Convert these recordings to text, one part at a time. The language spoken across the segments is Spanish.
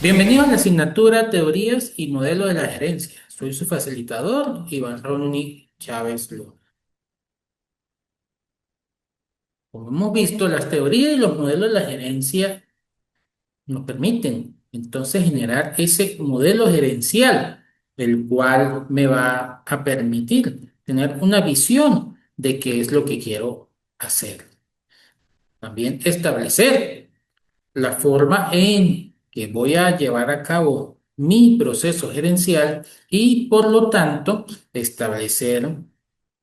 Bienvenido a la asignatura Teorías y Modelos de la Gerencia. Soy su facilitador, Iván Ronnie Chávez Luna. Como hemos visto, las teorías y los modelos de la gerencia nos permiten entonces generar ese modelo gerencial, el cual me va a permitir tener una visión de qué es lo que quiero hacer. También establecer la forma en que voy a llevar a cabo mi proceso gerencial y por lo tanto establecer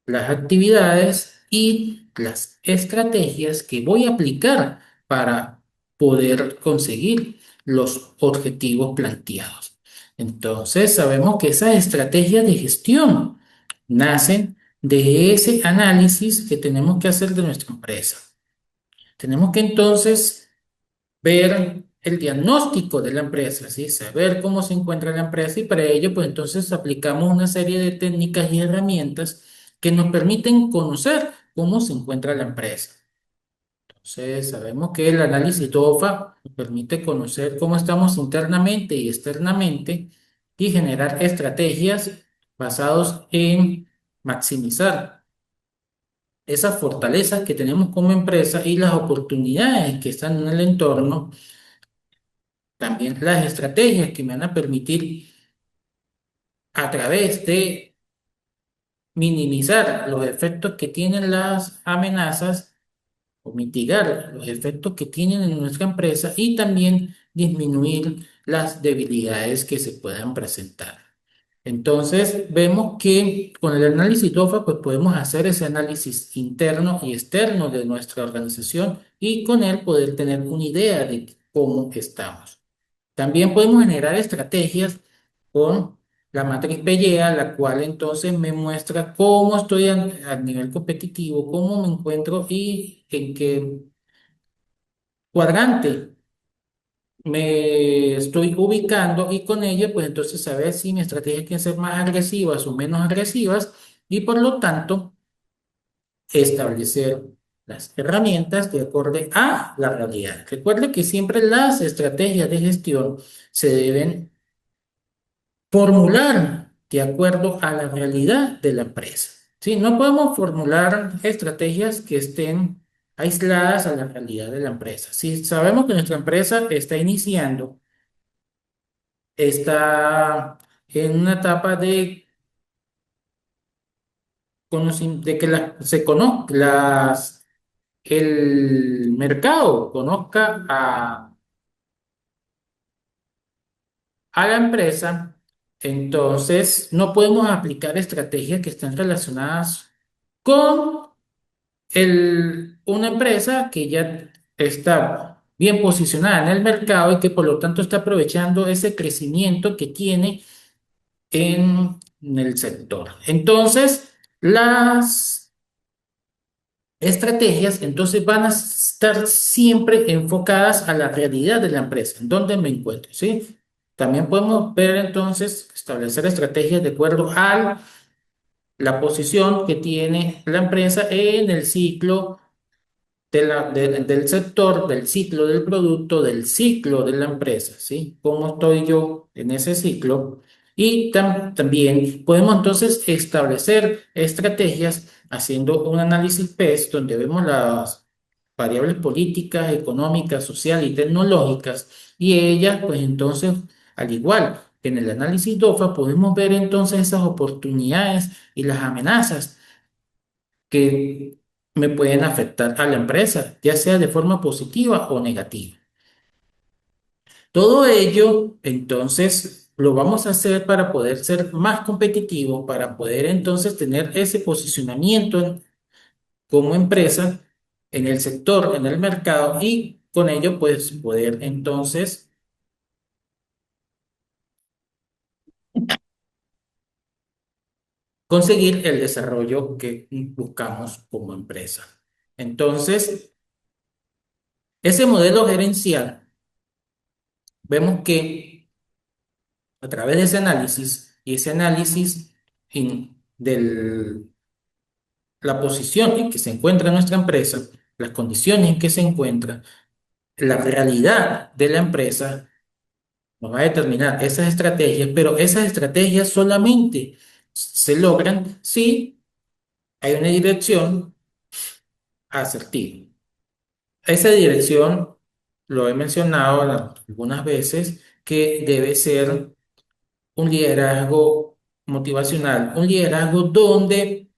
las actividades y las estrategias que voy a aplicar para poder conseguir los objetivos planteados. Entonces, sabemos que esas estrategias de gestión nacen de ese análisis que tenemos que hacer de nuestra empresa. Tenemos que entonces ver el diagnóstico de la empresa, ¿sí? Saber cómo se encuentra la empresa y para ello, pues entonces aplicamos una serie de técnicas y herramientas que nos permiten conocer cómo se encuentra la empresa. Entonces, sabemos que el análisis TOFA nos permite conocer cómo estamos internamente y externamente y generar estrategias basadas en maximizar esas fortalezas que tenemos como empresa y las oportunidades que están en el entorno. También las estrategias que me van a permitir a través de minimizar los efectos que tienen las amenazas o mitigar los efectos que tienen en nuestra empresa y también disminuir las debilidades que se puedan presentar. Entonces, vemos que con el análisis DOFA, pues podemos hacer ese análisis interno y externo de nuestra organización y con él poder tener una idea de cómo estamos. También podemos generar estrategias con la matriz Bellea, la cual entonces me muestra cómo estoy a nivel competitivo, cómo me encuentro y en qué cuadrante me estoy ubicando y con ella pues entonces saber si mi estrategia tiene que ser más agresivas o menos agresivas y por lo tanto establecer las herramientas de acuerdo a la realidad. Recuerde que siempre las estrategias de gestión se deben formular de acuerdo a la realidad de la empresa. ¿Sí? No podemos formular estrategias que estén aisladas a la realidad de la empresa. Si sabemos que nuestra empresa está iniciando, está en una etapa de, de que se conozca, el mercado conozca a la empresa, entonces no podemos aplicar estrategias que estén relacionadas con una empresa que ya está bien posicionada en el mercado y que por lo tanto está aprovechando ese crecimiento que tiene en el sector. Entonces, las estrategias entonces van a estar siempre enfocadas a la realidad de la empresa, en donde me encuentro, ¿sí? También podemos ver entonces, establecer estrategias de acuerdo a la posición que tiene la empresa en el ciclo del sector, del ciclo del producto, del ciclo de la empresa, ¿sí? ¿Cómo estoy yo en ese ciclo? Y también podemos entonces establecer estrategias haciendo un análisis PES donde vemos las variables políticas, económicas, sociales y tecnológicas y ellas, pues entonces, al igual que en el análisis DOFA, podemos ver entonces esas oportunidades y las amenazas que me pueden afectar a la empresa, ya sea de forma positiva o negativa. Todo ello, entonces, lo vamos a hacer para poder ser más competitivos, para poder entonces tener ese posicionamiento como empresa en el sector, en el mercado y con ello, pues, poder entonces conseguir el desarrollo que buscamos como empresa. Entonces, ese modelo gerencial, vemos que a través de ese análisis y ese análisis de la posición en que se encuentra nuestra empresa, las condiciones en que se encuentra, la realidad de la empresa, nos va a determinar esas estrategias, pero esas estrategias solamente se logran si hay una dirección asertiva. Esa dirección, lo he mencionado algunas veces, que debe ser un liderazgo motivacional, un liderazgo donde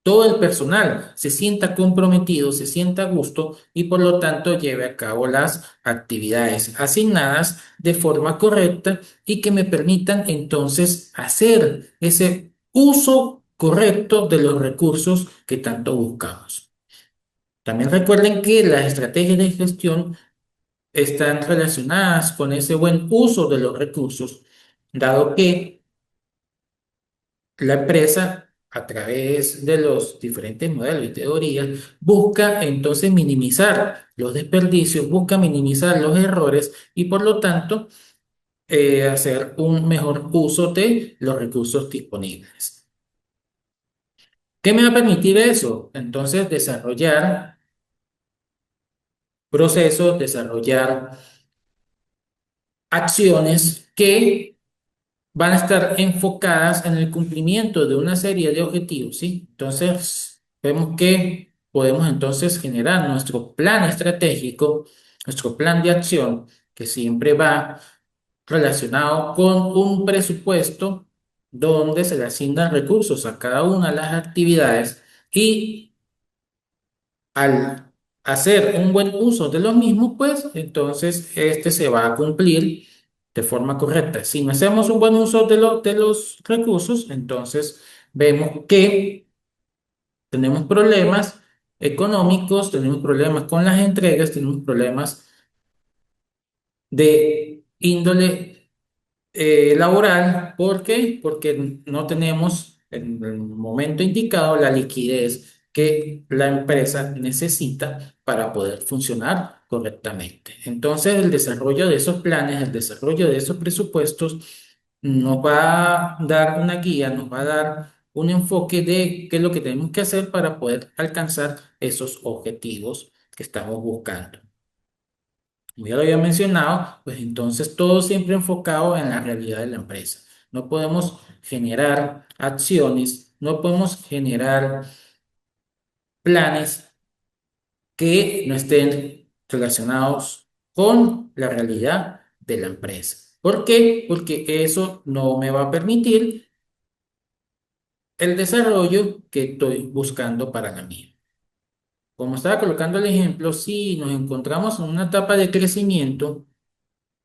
todo el personal se sienta comprometido, se sienta a gusto y por lo tanto lleve a cabo las actividades asignadas de forma correcta y que me permitan entonces hacer ese uso correcto de los recursos que tanto buscamos. También recuerden que las estrategias de gestión están relacionadas con ese buen uso de los recursos, dado que la empresa, a través de los diferentes modelos y teorías, busca entonces minimizar los desperdicios, busca minimizar los errores y por lo tanto hacer un mejor uso de los recursos disponibles. ¿Qué me va a permitir eso? Entonces, desarrollar procesos, desarrollar acciones que van a estar enfocadas en el cumplimiento de una serie de objetivos, ¿sí? Entonces, vemos que podemos entonces generar nuestro plan estratégico, nuestro plan de acción, que siempre va relacionado con un presupuesto donde se le asignan recursos a cada una de las actividades y al hacer un buen uso de los mismos, pues entonces este se va a cumplir de forma correcta. Si no hacemos un buen uso de los recursos, entonces vemos que tenemos problemas económicos, tenemos problemas con las entregas, tenemos problemas de índole laboral. ¿Por qué? Porque no tenemos en el momento indicado la liquidez que la empresa necesita para poder funcionar correctamente. Entonces, el desarrollo de esos planes, el desarrollo de esos presupuestos nos va a dar una guía, nos va a dar un enfoque de qué es lo que tenemos que hacer para poder alcanzar esos objetivos que estamos buscando. Como ya lo había mencionado, pues entonces todo siempre enfocado en la realidad de la empresa. No podemos generar acciones, no podemos generar planes que no estén relacionados con la realidad de la empresa. ¿Por qué? Porque eso no me va a permitir el desarrollo que estoy buscando para la mía. Como estaba colocando el ejemplo, si nos encontramos en una etapa de crecimiento,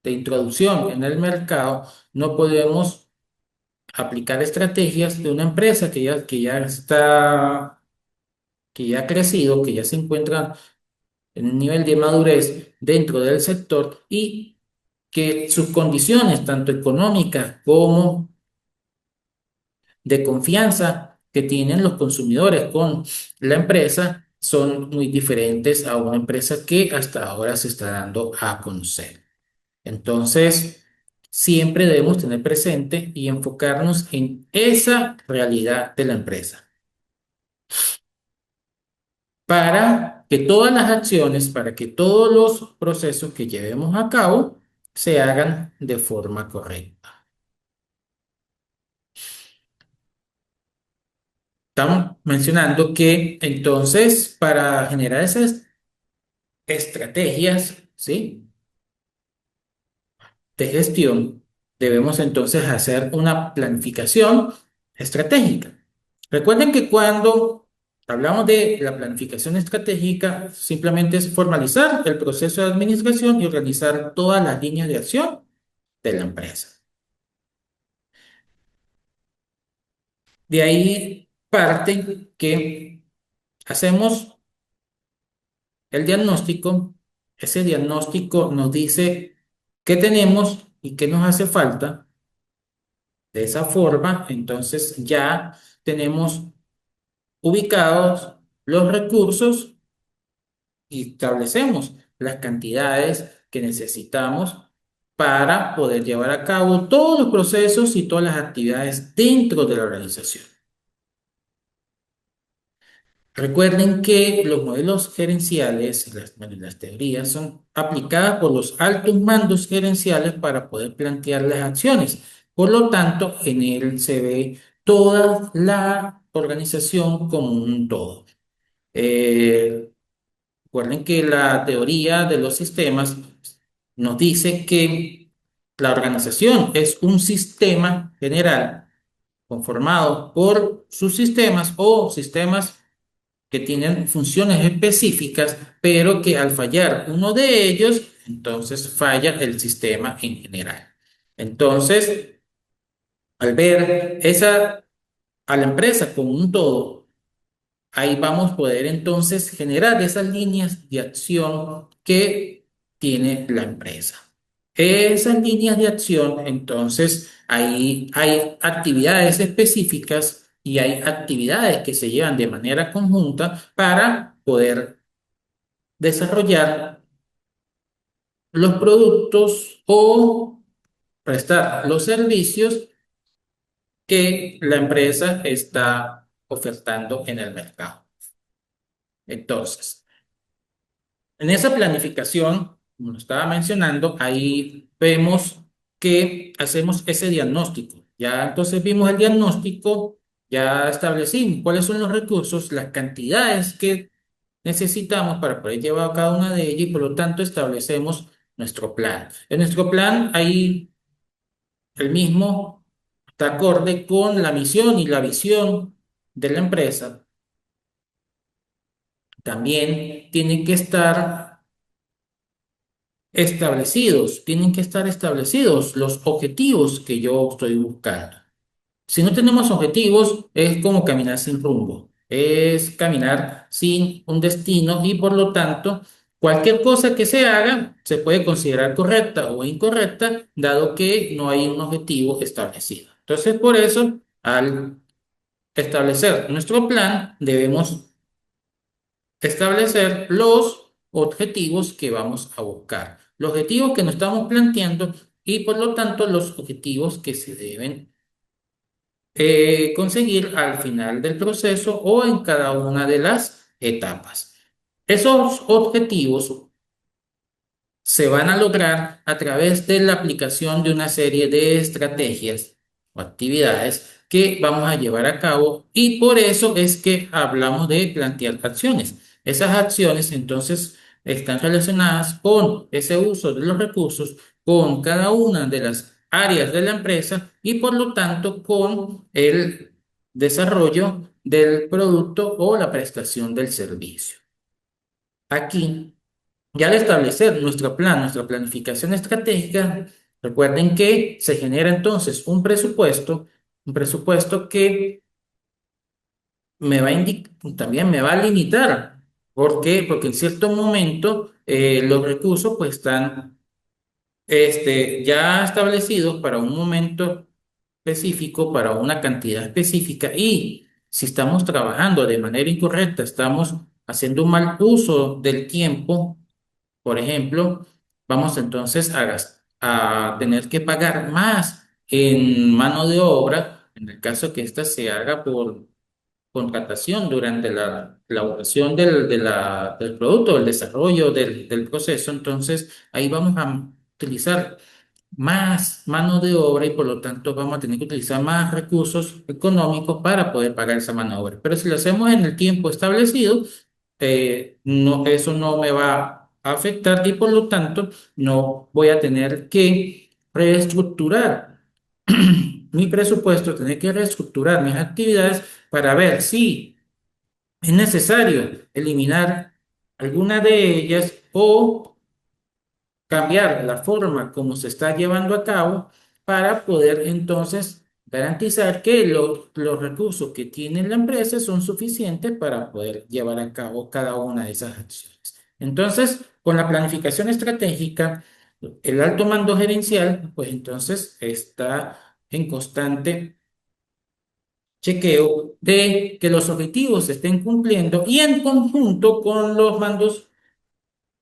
de introducción en el mercado, no podemos aplicar estrategias de una empresa que ya está, que ya ha crecido, que ya se encuentra en un nivel de madurez dentro del sector y que sus condiciones, tanto económicas como de confianza que tienen los consumidores con la empresa, son muy diferentes a una empresa que hasta ahora se está dando a conocer. Entonces, siempre debemos tener presente y enfocarnos en esa realidad de la empresa para que todas las acciones, para que todos los procesos que llevemos a cabo se hagan de forma correcta. Estamos mencionando que entonces para generar esas estrategias, ¿sí?, de gestión, debemos entonces hacer una planificación estratégica. Recuerden que cuando hablamos de la planificación estratégica, simplemente es formalizar el proceso de administración y organizar todas las líneas de acción de la empresa. De ahí parte que hacemos el diagnóstico. Ese diagnóstico nos dice qué tenemos y qué nos hace falta. De esa forma, entonces ya tenemos ubicados los recursos y establecemos las cantidades que necesitamos para poder llevar a cabo todos los procesos y todas las actividades dentro de la organización. Recuerden que los modelos gerenciales y bueno, las teorías son aplicadas por los altos mandos gerenciales para poder plantear las acciones. Por lo tanto, en él se ve toda la organización como un todo. Eh, Recuerden que la teoría de los sistemas nos dice que la organización es un sistema general conformado por sus sistemas o sistemas que tienen funciones específicas, pero que al fallar uno de ellos, entonces falla el sistema en general. Entonces, al ver a la empresa como un todo, ahí vamos a poder entonces generar esas líneas de acción que tiene la empresa. Esas líneas de acción, entonces, ahí hay actividades específicas y hay actividades que se llevan de manera conjunta para poder desarrollar los productos o prestar los servicios que la empresa está ofertando en el mercado. Entonces, en esa planificación, como lo estaba mencionando, ahí vemos que hacemos ese diagnóstico. Ya entonces vimos el diagnóstico, ya establecimos cuáles son los recursos, las cantidades que necesitamos para poder llevar a cada una de ellas y por lo tanto establecemos nuestro plan. En nuestro plan, ahí el mismo está acorde con la misión y la visión de la empresa. También tienen que estar establecidos los objetivos que yo estoy buscando. Si no tenemos objetivos, es como caminar sin rumbo, es caminar sin un destino y por lo tanto, cualquier cosa que se haga se puede considerar correcta o incorrecta, dado que no hay un objetivo establecido. Entonces, por eso, al establecer nuestro plan, debemos establecer los objetivos que vamos a buscar, los objetivos que nos estamos planteando y por lo tanto los objetivos que se deben conseguir al final del proceso o en cada una de las etapas. Esos objetivos se van a lograr a través de la aplicación de una serie de estrategias o actividades que vamos a llevar a cabo y por eso es que hablamos de plantear acciones. Esas acciones entonces están relacionadas con ese uso de los recursos, con cada una de las áreas de la empresa y por lo tanto con el desarrollo del producto o la prestación del servicio. Aquí ya al establecer nuestro plan, nuestra planificación estratégica, recuerden que se genera entonces un presupuesto que también me va a limitar. ¿Por qué? Porque en cierto momento los recursos pues están ya establecidos para un momento específico, para una cantidad específica y si estamos trabajando de manera incorrecta, estamos haciendo un mal uso del tiempo. Por ejemplo, vamos entonces a tener que pagar más en mano de obra, en el caso que ésta se haga por contratación durante la elaboración del producto, el desarrollo del proceso. Entonces, ahí vamos a utilizar más mano de obra y por lo tanto vamos a tener que utilizar más recursos económicos para poder pagar esa mano de obra. Pero si lo hacemos en el tiempo establecido, no, eso no me va a afectar y por lo tanto no voy a tener que reestructurar mi presupuesto, tener que reestructurar mis actividades para ver si es necesario eliminar alguna de ellas o cambiar la forma como se está llevando a cabo para poder entonces garantizar que los recursos que tiene la empresa son suficientes para poder llevar a cabo cada una de esas acciones. Entonces, con la planificación estratégica, el alto mando gerencial, pues entonces está en constante chequeo de que los objetivos se estén cumpliendo y en conjunto con los mandos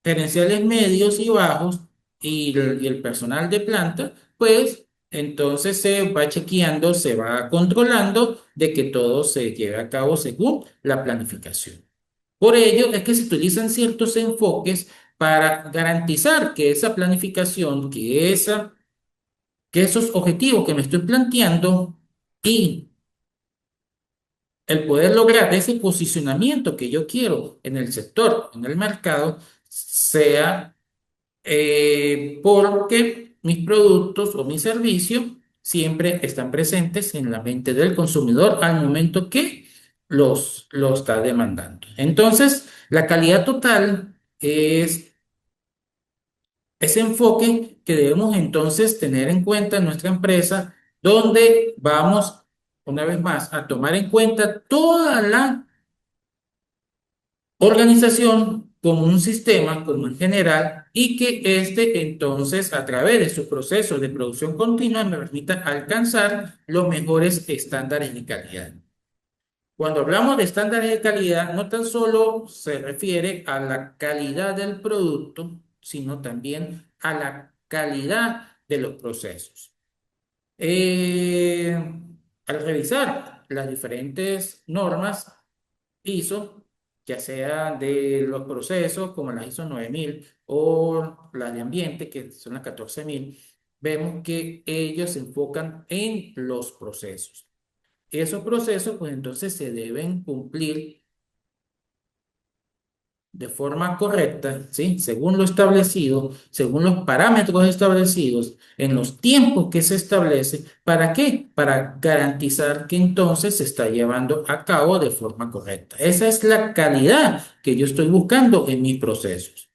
gerenciales medios y bajos y el personal de planta, pues entonces se va chequeando, se va controlando de que todo se lleve a cabo según la planificación. Por ello es que se utilizan ciertos enfoques para garantizar que esa planificación, que esos objetivos que me estoy planteando y el poder lograr ese posicionamiento que yo quiero en el sector, en el mercado, sea porque mis productos o mis servicios siempre están presentes en la mente del consumidor al momento que lo está demandando. Entonces, la calidad total es ese enfoque que debemos entonces tener en cuenta en nuestra empresa, donde vamos, una vez más, a tomar en cuenta toda la organización como un sistema, como en general, y que este entonces, a través de su proceso de producción continua, me permita alcanzar los mejores estándares de calidad. Cuando hablamos de estándares de calidad, no tan solo se refiere a la calidad del producto, sino también a la calidad de los procesos. Eh, Al revisar las diferentes normas ISO, ya sea de los procesos como la ISO 9000 o la de ambiente, que son las 14000, vemos que ellos se enfocan en los procesos. Esos procesos, pues entonces se deben cumplir de forma correcta, ¿sí? Según lo establecido, según los parámetros establecidos, en los tiempos que se establece. ¿Para qué? Para garantizar que entonces se está llevando a cabo de forma correcta. Esa es la calidad que yo estoy buscando en mis procesos.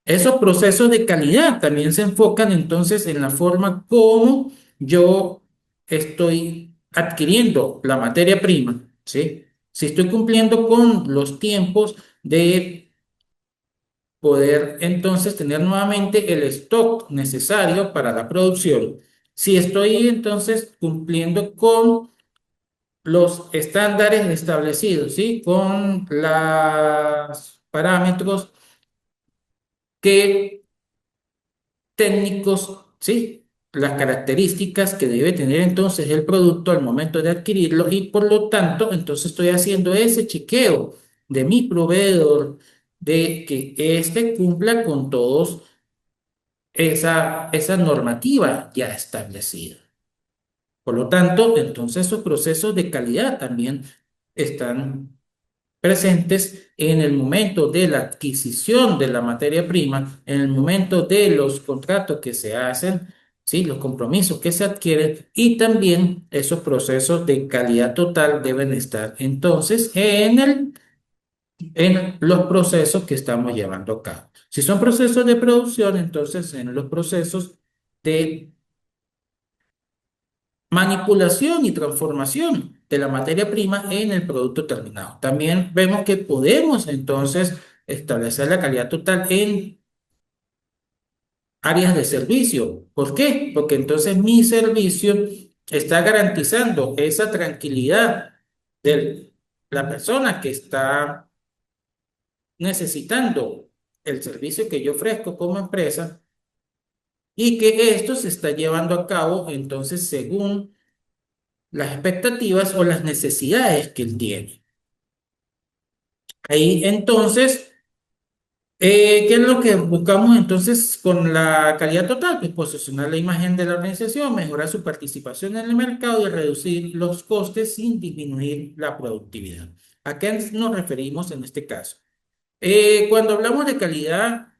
Esos procesos de calidad también se enfocan entonces en la forma como yo estoy adquiriendo la materia prima, ¿sí? Si estoy cumpliendo con los tiempos de poder entonces tener nuevamente el stock necesario para la producción. Si estoy entonces cumpliendo con los estándares establecidos, ¿sí? Con los parámetros que técnicos, ¿sí? Las características que debe tener entonces el producto al momento de adquirirlo y por lo tanto, entonces estoy haciendo ese chequeo de mi proveedor de que éste cumpla con todos esa normativa ya establecida. Por lo tanto, entonces esos procesos de calidad también están presentes en el momento de la adquisición de la materia prima, en el momento de los contratos que se hacen, ¿sí? Los compromisos que se adquieren y también esos procesos de calidad total deben estar entonces en los procesos que estamos llevando a cabo. Si son procesos de producción, entonces en los procesos de manipulación y transformación de la materia prima en el producto terminado. También vemos que podemos entonces establecer la calidad total en áreas de servicio. ¿Por qué? Porque entonces mi servicio está garantizando esa tranquilidad de la persona que está necesitando el servicio que yo ofrezco como empresa y que esto se está llevando a cabo entonces según las expectativas o las necesidades que él tiene. Ahí entonces, ¿qué es lo que buscamos entonces con la calidad total? Pues posicionar la imagen de la organización, mejorar su participación en el mercado y reducir los costes sin disminuir la productividad. ¿A qué nos referimos en este caso? Cuando hablamos de calidad,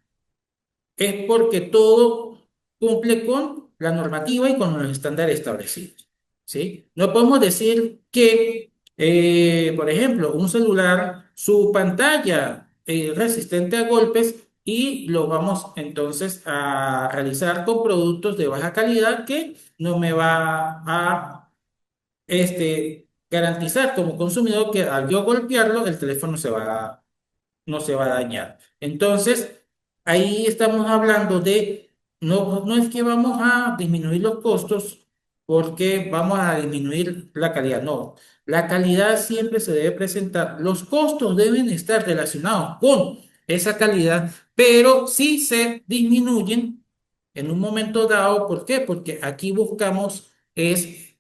es porque todo cumple con la normativa y con los estándares establecidos, ¿sí? No podemos decir que, por ejemplo, un celular, su pantalla es resistente a golpes y lo vamos entonces a realizar con productos de baja calidad que no me va a garantizar como consumidor que al yo golpearlo el teléfono no se va a dañar. Entonces, ahí estamos hablando de, no es que vamos a disminuir los costos porque vamos a disminuir la calidad, no. La calidad siempre se debe presentar, los costos deben estar relacionados con esa calidad, pero sí se disminuyen en un momento dado. ¿Por qué? Porque aquí buscamos es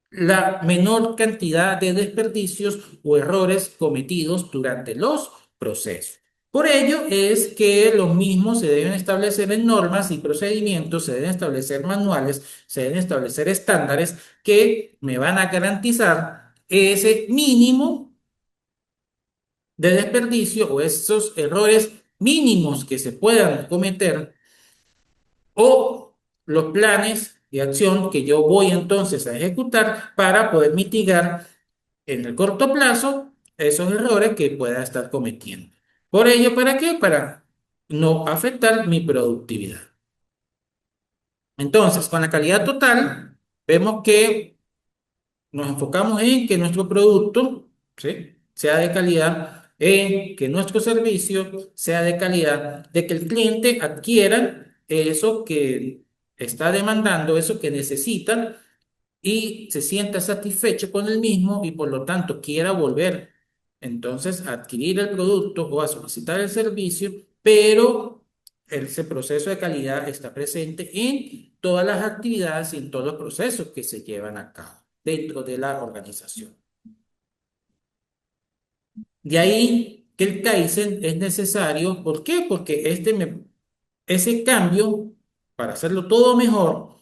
la menor cantidad de desperdicios o errores cometidos durante los procesos. Por ello es que los mismos se deben establecer en normas y procedimientos, se deben establecer manuales, se deben establecer estándares que me van a garantizar ese mínimo de desperdicio o esos errores mínimos que se puedan cometer o los planes de acción que yo voy entonces a ejecutar para poder mitigar en el corto plazo esos errores que pueda estar cometiendo. Por ello, ¿para qué? Para no afectar mi productividad. Entonces, con la calidad total, vemos que nos enfocamos en que nuestro producto, ¿sí?, sea de calidad, en que nuestro servicio sea de calidad, de que el cliente adquiera eso que está demandando, eso que necesita y se sienta satisfecho con el mismo y por lo tanto quiera volver entonces a adquirir el producto o a solicitar el servicio, pero ese proceso de calidad está presente en todas las actividades y en todos los procesos que se llevan a cabo dentro de la organización. De ahí que el Kaizen es necesario. ¿Por qué? Porque ese cambio, para hacerlo todo mejor,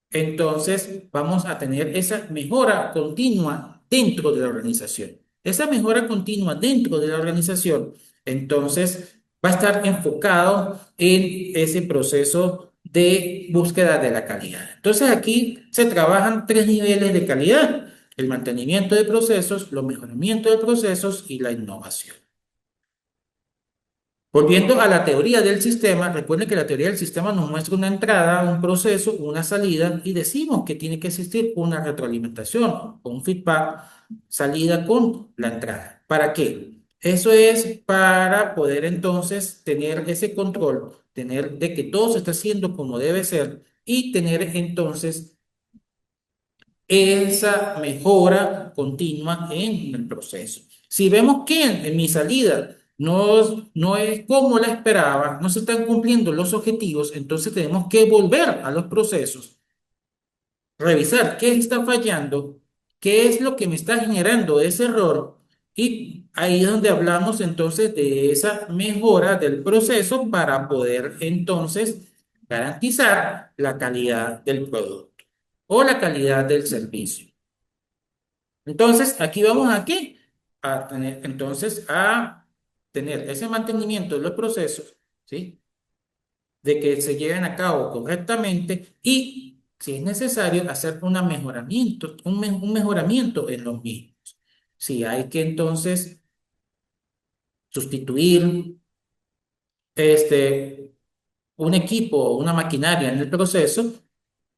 entonces vamos a tener esa mejora continua dentro de la organización. Esa mejora continua dentro de la organización, entonces va a estar enfocado en ese proceso de búsqueda de la calidad. Entonces aquí se trabajan tres niveles de calidad: el mantenimiento de procesos, los mejoramientos de procesos y la innovación. Volviendo a la teoría del sistema, recuerden que la teoría del sistema nos muestra una entrada, un proceso, una salida y decimos que tiene que existir una retroalimentación o un feedback salida con la entrada. ¿Para qué? Eso es para poder entonces tener ese control, tener de que todo se está haciendo como debe ser y tener entonces esa mejora continua en el proceso. Si vemos que en mi salida no es como la esperaba, no se están cumpliendo los objetivos, entonces tenemos que volver a los procesos, revisar qué está fallando, qué es lo que me está generando ese error y ahí es donde hablamos entonces de esa mejora del proceso para poder entonces garantizar la calidad del producto o la calidad del servicio. Entonces, aquí vamos aquí a tener, entonces, a tener ese mantenimiento de los procesos, ¿sí?, de que se lleven a cabo correctamente y, si es necesario, hacer un mejoramiento en los mismos. Si hay que entonces sustituir este, un equipo o una maquinaria en el proceso,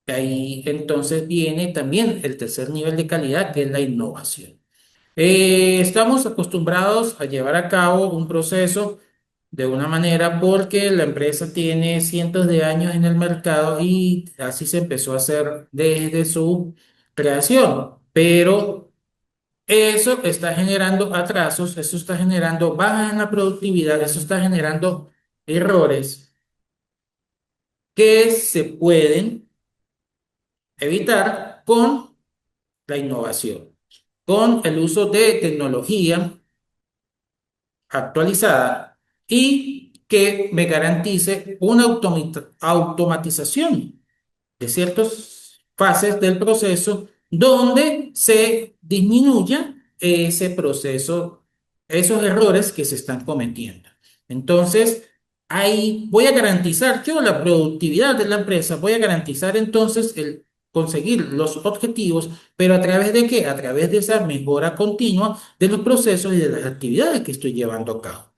ahí entonces viene también el tercer nivel de calidad, que es la innovación. Estamos acostumbrados a llevar a cabo un proceso de una manera porque la empresa tiene cientos de años en el mercado y así se empezó a hacer desde su creación. Pero eso está generando atrasos, eso está generando bajas en la productividad, eso está generando errores que se pueden evitar con la innovación, con el uso de tecnología actualizada y que me garantice una automatización de ciertas fases del proceso donde se disminuya ese proceso, esos errores que se están cometiendo. Entonces, ahí voy a garantizar yo la productividad de la empresa, voy a garantizar entonces el conseguir los objetivos, pero ¿a través de qué? A través de esa mejora continua de los procesos y de las actividades que estoy llevando a cabo.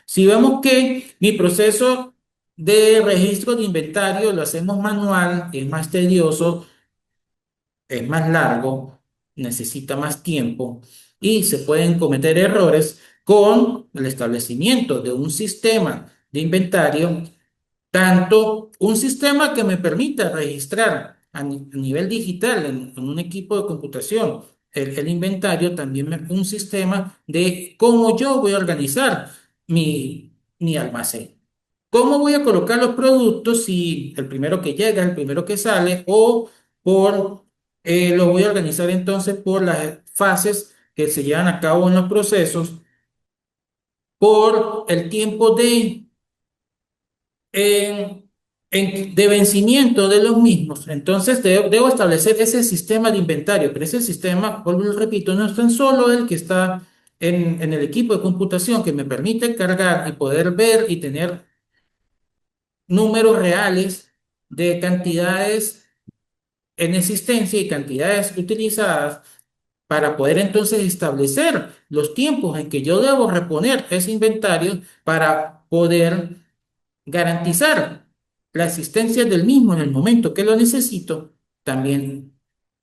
Si vemos que mi proceso de registro de inventario lo hacemos manual, es más tedioso, es más largo, necesita más tiempo y se pueden cometer errores con el establecimiento de un sistema de inventario, tanto un sistema que me permita registrar a nivel digital en un equipo de computación el inventario, también un sistema de cómo yo voy a organizar mi almacén. ¿Cómo voy a colocar los productos si el primero que llega, el primero que sale o lo voy a organizar entonces por las fases que se llevan a cabo en los procesos por el tiempo de vencimiento de los mismos. Entonces debo establecer ese sistema de inventario, pero ese sistema, vuelvo y repito, no es tan solo el que está en el equipo de computación que me permite cargar y poder ver y tener números reales de cantidades en existencia y cantidades utilizadas para poder entonces establecer los tiempos en que yo debo reponer ese inventario para poder garantizar la existencia del mismo en el momento que lo necesito. También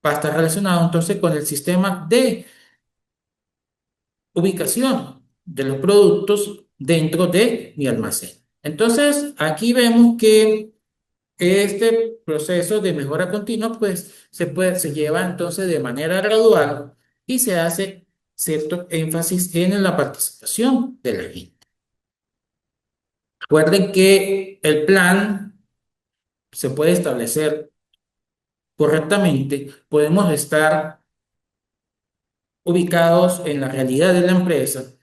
va a estar relacionado entonces con el sistema de ubicación de los productos dentro de mi almacén. Entonces, aquí vemos que este proceso de mejora continua, pues se lleva entonces de manera gradual y se hace cierto énfasis en la participación de la gente. Recuerden que el plan se puede establecer correctamente, podemos estar ubicados en la realidad de la empresa,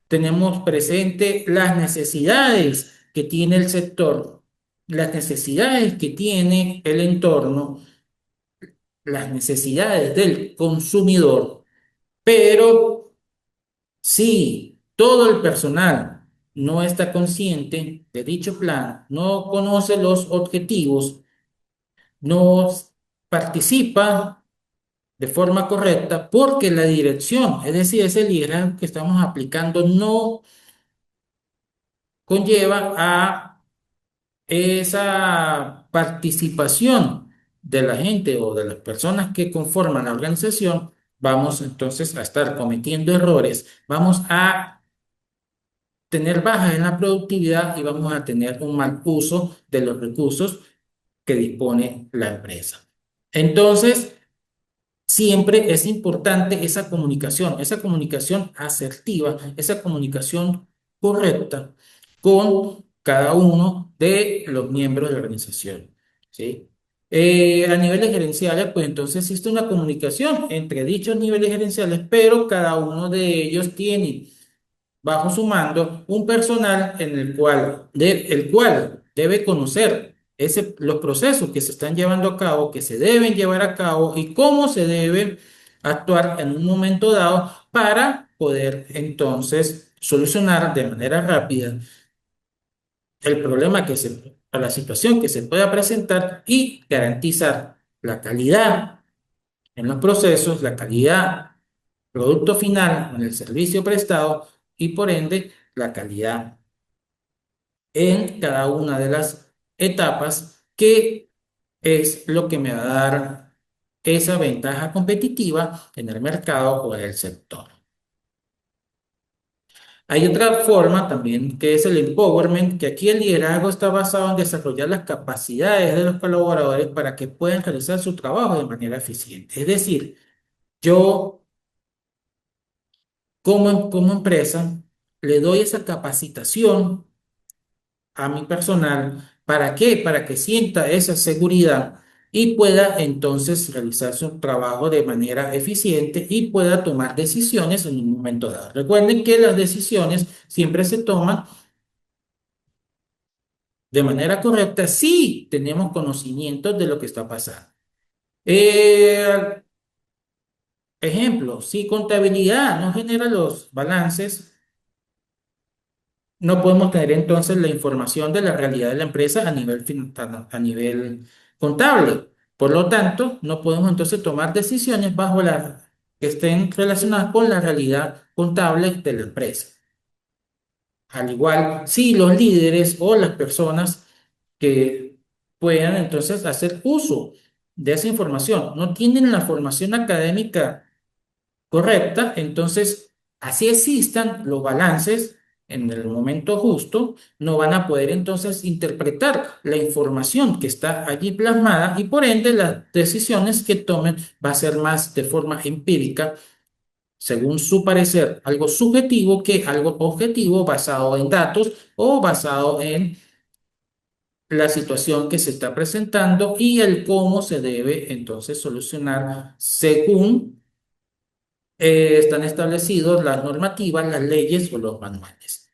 tenemos presente las necesidades que tiene el sector, las necesidades que tiene el entorno, las necesidades del consumidor, pero si todo el personal no está consciente de dicho plan, no conoce los objetivos, no participa de forma correcta, porque la dirección, es decir, ese liderazgo que estamos aplicando, no conlleva a esa participación de la gente o de las personas que conforman la organización, vamos entonces a estar cometiendo errores, vamos a tener bajas en la productividad y vamos a tener un mal uso de los recursos que dispone la empresa. Entonces, siempre es importante esa comunicación asertiva, esa comunicación correcta con cada uno de los miembros de la organización, ¿sí? A niveles gerenciales, pues entonces existe una comunicación entre dichos niveles gerenciales, pero cada uno de ellos tiene bajo su mando un personal en el cual debe conocer los procesos que se están llevando a cabo, que se deben llevar a cabo y cómo se debe actuar en un momento dado para poder entonces solucionar de manera rápida el problema o la situación que se pueda presentar y garantizar la calidad en los procesos, la calidad producto final en el servicio prestado y por ende la calidad en cada una de las etapas, que es lo que me va a dar esa ventaja competitiva en el mercado o en el sector. Hay otra forma también que es el empowerment, que aquí el liderazgo está basado en desarrollar las capacidades de los colaboradores para que puedan realizar su trabajo de manera eficiente. Es decir, yo como empresa le doy esa capacitación a mi personal. ¿Para qué? Para que sienta esa seguridad y pueda entonces realizar su trabajo de manera eficiente y pueda tomar decisiones en un momento dado. Recuerden que las decisiones siempre se toman de manera correcta si tenemos conocimiento de lo que está pasando. Eh, Ejemplo, si contabilidad no genera los balances, no podemos tener entonces la información de la realidad de la empresa a nivel contable. Por lo tanto, no podemos entonces tomar decisiones que estén relacionadas con la realidad contable de la empresa. Al igual, si los líderes o las personas que puedan entonces hacer uso de esa información no tienen la formación académica correcta, entonces así existan los balances en el momento justo, no van a poder entonces interpretar la información que está allí plasmada y por ende las decisiones que tomen va a ser más de forma empírica, según su parecer, algo subjetivo que algo objetivo basado en datos o basado en la situación que se está presentando y el cómo se debe entonces solucionar según están establecidos las normativas, las leyes o los manuales.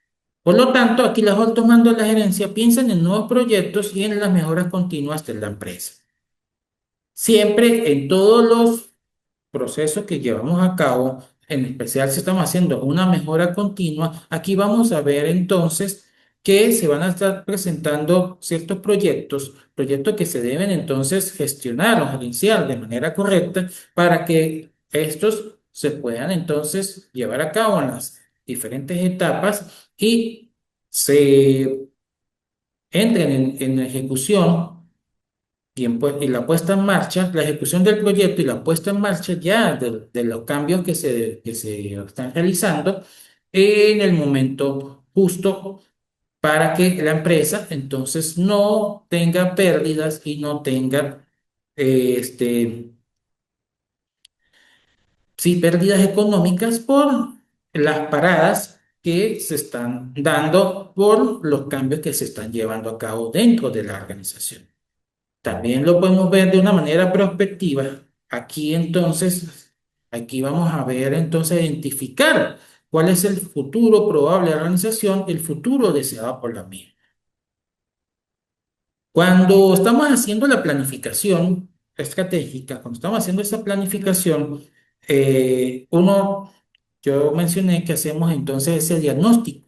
Por lo tanto, aquí los altos mandos de la gerencia piensan en nuevos proyectos y en las mejoras continuas de la empresa. Siempre en todos los procesos que llevamos a cabo, en especial si estamos haciendo una mejora continua, aquí vamos a ver entonces que se van a estar presentando ciertos proyectos, proyectos que se deben entonces gestionar o gerenciar de manera correcta para que estos se puedan entonces llevar a cabo en las diferentes etapas y se entren en ejecución y la puesta en marcha, la ejecución del proyecto y la puesta en marcha ya de los cambios que se están realizando en el momento justo para que la empresa entonces no tenga pérdidas y no tenga sí, pérdidas económicas por las paradas que se están dando por los cambios que se están llevando a cabo dentro de la organización. También lo podemos ver de una manera prospectiva. Aquí entonces, aquí vamos a ver entonces identificar cuál es el futuro probable de la organización, el futuro deseado por la misma. Cuando estamos haciendo la planificación estratégica, cuando estamos haciendo esa planificación, yo mencioné que hacemos entonces ese diagnóstico,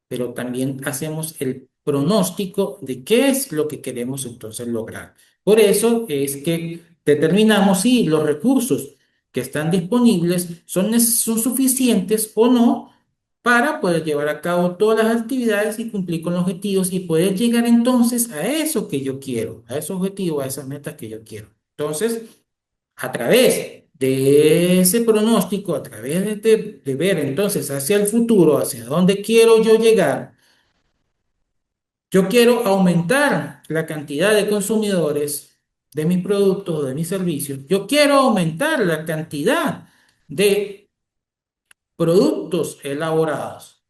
pero también hacemos el pronóstico de qué es lo que queremos entonces lograr. Por eso es que determinamos si los recursos que están disponibles son suficientes o no para poder llevar a cabo todas las actividades y cumplir con los objetivos y poder llegar entonces a eso que yo quiero, a esos objetivos, a esas metas que yo quiero. Entonces, a través de ese pronóstico, a través de ver entonces hacia el futuro, hacia dónde quiero yo llegar, yo quiero aumentar la cantidad de consumidores de mis productos o de mis servicios, yo quiero aumentar la cantidad de productos elaborados.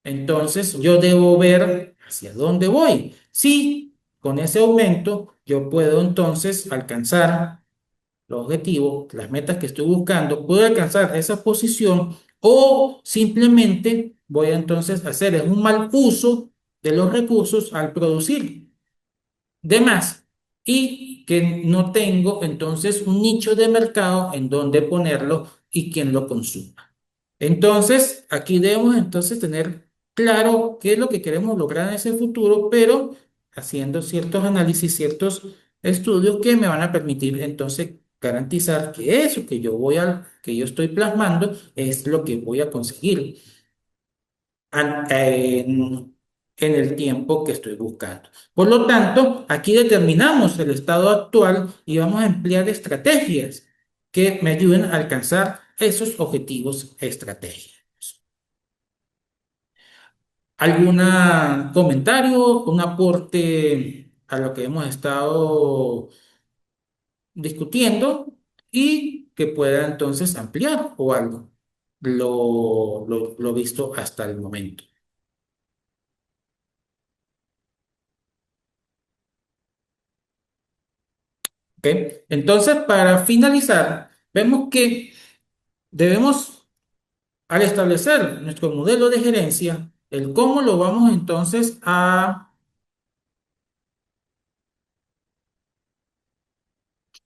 Entonces, yo debo ver hacia dónde voy. Si con ese aumento yo puedo entonces alcanzar los objetivos, las metas que estoy buscando, puedo alcanzar esa posición o simplemente voy a entonces hacer un mal uso de los recursos al producir de más y que no tengo entonces un nicho de mercado en donde ponerlo y quien lo consuma. Entonces, aquí debemos entonces tener claro qué es lo que queremos lograr en ese futuro, pero haciendo ciertos análisis, ciertos estudios que me van a permitir entonces garantizar que eso que yo estoy plasmando es lo que voy a conseguir en el tiempo que estoy buscando. Por lo tanto, aquí determinamos el estado actual y vamos a emplear estrategias que me ayuden a alcanzar esos objetivos estratégicos. ¿Algún comentario, un aporte a lo que hemos estado discutiendo y que pueda entonces ampliar o algo lo visto hasta el momento? ¿Ok? Entonces, para finalizar, vemos que debemos, al establecer nuestro modelo de gerencia, el cómo lo vamos entonces a...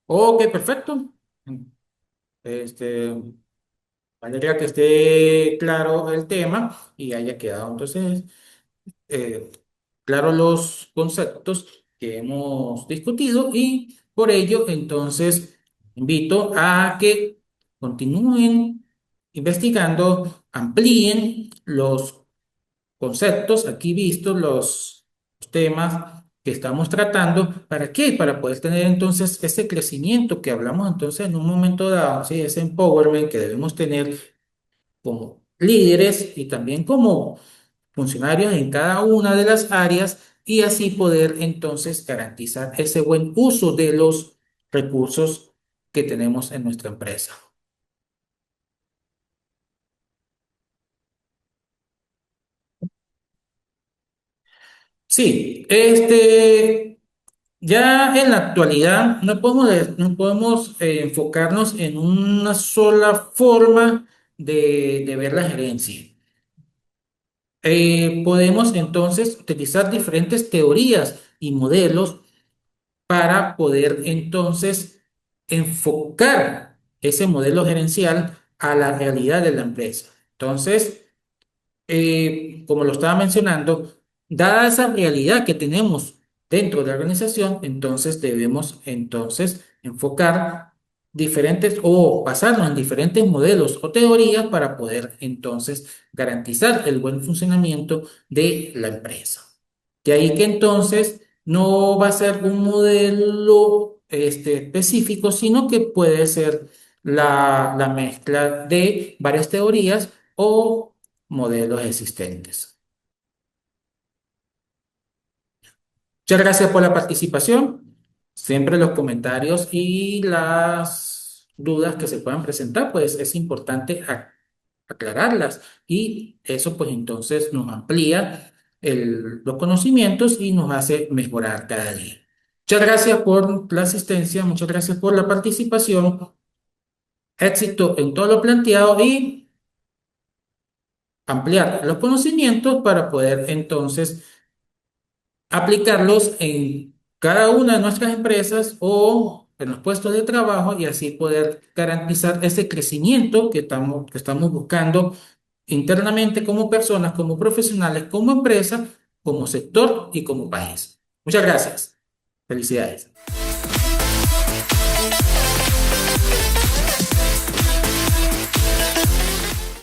Ok, perfecto. Este, Valeria, que esté claro el tema y haya quedado entonces eh, claro los conceptos que hemos discutido y por ello entonces invito a que continúen investigando, amplíen los conceptos aquí vistos, los temas que estamos tratando. ¿Para qué? Para poder tener entonces ese crecimiento que hablamos entonces en un momento dado, ¿sí? Ese empowerment que debemos tener como líderes y también como funcionarios en cada una de las áreas y así poder entonces garantizar ese buen uso de los recursos que tenemos en nuestra empresa. Sí, ya en la actualidad no podemos enfocarnos en una sola forma de ver la gerencia. podemos entonces utilizar diferentes teorías y modelos para poder entonces enfocar ese modelo gerencial a la realidad de la empresa. Entonces, como lo estaba mencionando, dada esa realidad que tenemos dentro de la organización, entonces debemos entonces enfocar diferentes o basarnos en diferentes modelos o teorías para poder entonces garantizar el buen funcionamiento de la empresa. De ahí que entonces no va a ser un modelo específico, sino que puede ser la mezcla de varias teorías o modelos existentes. Muchas gracias por la participación. Siempre los comentarios y las dudas que se puedan presentar, pues es importante aclararlas y eso pues entonces nos amplía los conocimientos y nos hace mejorar cada día. Muchas gracias por la asistencia, muchas gracias por la participación, éxito en todo lo planteado y ampliar los conocimientos para poder entonces aplicarlos en cada una de nuestras empresas o en los puestos de trabajo y así poder garantizar ese crecimiento que estamos buscando internamente como personas, como profesionales, como empresa, como sector y como país. Muchas gracias. Felicidades.